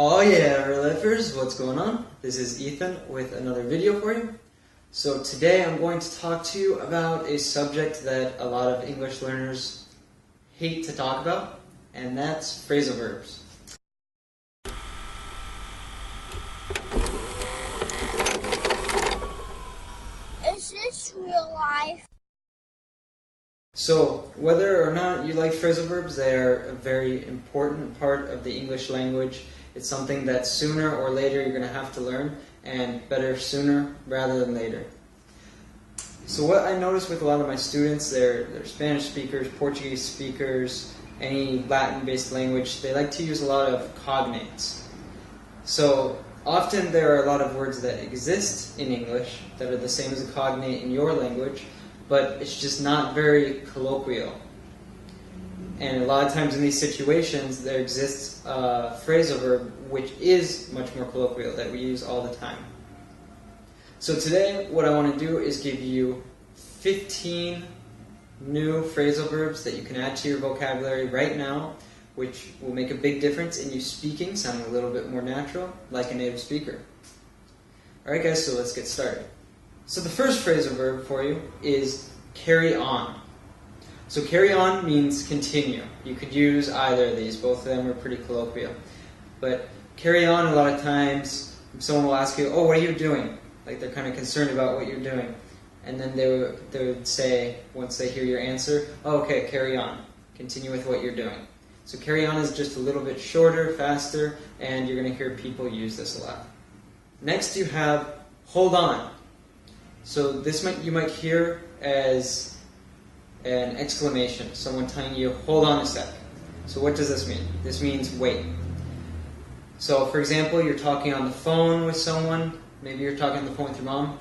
Oh yeah, real lifers, what's going on? This is Ethan with another video for you. So today I'm going to talk to you about a subject that a lot of English learners hate to talk about, and that's phrasal verbs. Is this real life? So whether or not you like phrasal verbs, they are a very important part of the English language. It's something that sooner or later you're going to have to learn, and better sooner rather than later. So what I notice with a lot of my students, they're Spanish speakers, Portuguese speakers, any Latin-based language, they like to use a lot of cognates. So often there are a lot of words that exist in English that are the same as a cognate in your language, but it's just not very colloquial. And a lot of times in these situations, there exists a phrasal verb which is much more colloquial that we use all the time. So today, what I want to do is give you 15 new phrasal verbs that you can add to your vocabulary right now, which will make a big difference in you speaking, sounding a little bit more natural, like a native speaker. Alright guys, so let's get started. So the first phrasal verb for you is carry on. So carry on means continue. You could use either of these. Both of them are pretty colloquial. But carry on, a lot of times, someone will ask you, oh, what are you doing? Like they're kind of concerned about what you're doing. And then they would say, once they hear your answer, oh, okay, carry on. Continue with what you're doing. So carry on is just a little bit shorter, faster, and you're going to hear people use this a lot. Next you have hold on. So this you might hear as an exclamation, someone telling you, hold on a sec. So what does this mean? This means wait. So for example, you're talking on the phone with someone, maybe you're talking on the phone with your mom,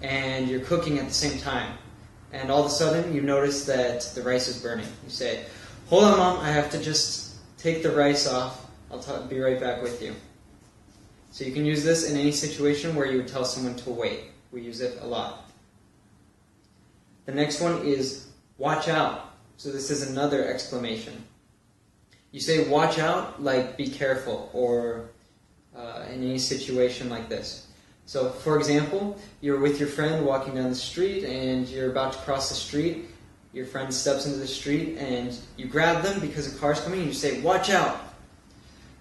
and you're cooking at the same time. And all of a sudden, you notice that the rice is burning. You say, hold on mom, I have to just take the rice off. I'll be right back with you. So you can use this in any situation where you would tell someone to wait. We use it a lot. The next one is watch out. So this is another exclamation. You say watch out like be careful, or in any situation like this. So for example, you're with your friend walking down the street and you're about to cross the street. Your friend steps into the street and you grab them because a car's coming and you say watch out.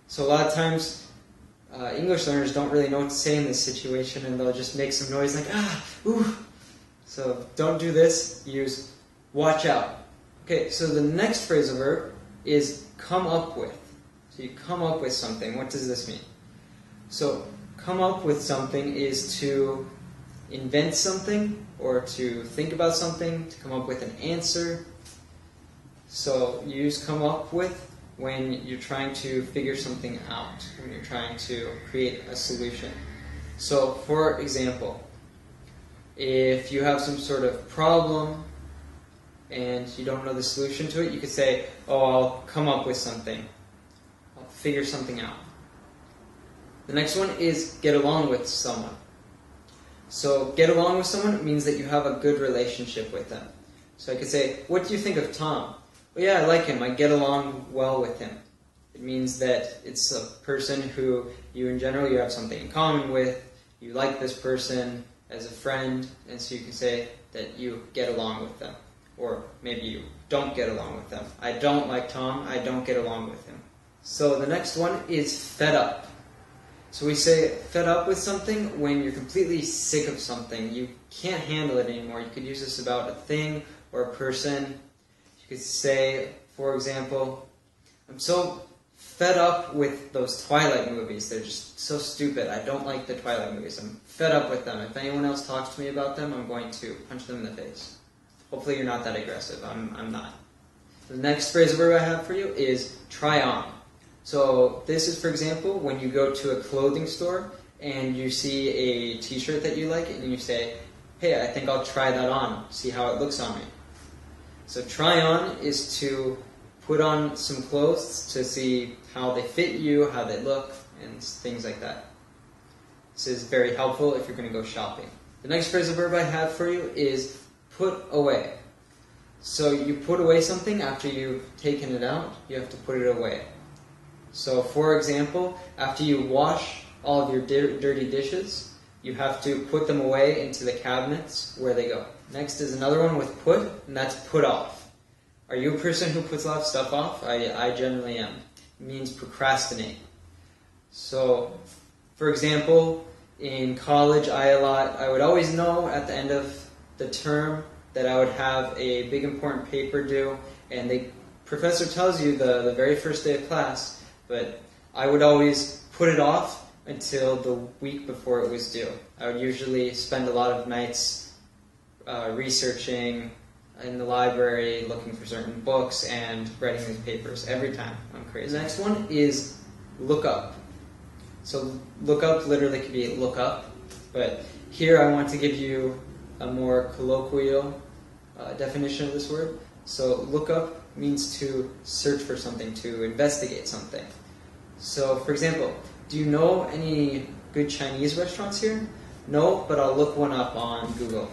So a lot of times English learners don't really know what to say in this situation, and they'll just make some noise like ah, ooh. So don't do this. Use watch out. Okay, so the next phrasal verb is come up with. So you come up with something. What does this mean? So come up with something is to invent something, or to think about something, to come up with an answer. So you use come up with when you're trying to figure something out, when you're trying to create a solution. So for example, if you have some sort of problem and you don't know the solution to it, you could say, oh, I'll come up with something. I'll figure something out. The next one is get along with someone. So get along with someone means that you have a good relationship with them. So I could say, what do you think of Tom? Well, yeah, I like him. I get along well with him. It means that it's a person who you in general, you have something in common with. You like this person as a friend, and so you can say that you get along with them. Or maybe you don't get along with them. I don't like Tom, I don't get along with him. So the next one is fed up. So we say fed up with something when you're completely sick of something. You can't handle it anymore. You could use this about a thing or a person. You could say, for example, I'm so fed up with those Twilight movies. They're just so stupid. I don't like the Twilight movies. I'm fed up with them. If anyone else talks to me about them, I'm going to punch them in the face. Hopefully you're not that aggressive. I'm not. The next phrasal verb I have for you is try on. So this is, for example, when you go to a clothing store and you see a t-shirt that you like and you say, hey, I think I'll try that on, see how it looks on me. So try on is to put on some clothes to see how they fit you, how they look, and things like that. This is very helpful if you're going to go shopping. The next phrasal verb I have for you is put away. So you put away something after you've taken it out, you have to put it away. So for example, after you wash all of your dirty dishes, you have to put them away into the cabinets where they go. Next is another one with put, and that's put off. Are you a person who puts a lot of stuff off? I generally am. It means procrastinate. So, for example, in college, I would always know at the end of the term that I would have a big important paper due, and the professor tells you the very first day of class, but I would always put it off until the week before it was due. I would usually spend a lot of nights researching in the library, looking for certain books, and writing these papers every time. I'm crazy. The next one is look up. So look up literally could be look up, but here I want to give you a more colloquial definition of this word. So look up means to search for something, to investigate something. So for example, do you know any good Chinese restaurants here? No, but I'll look one up on Google.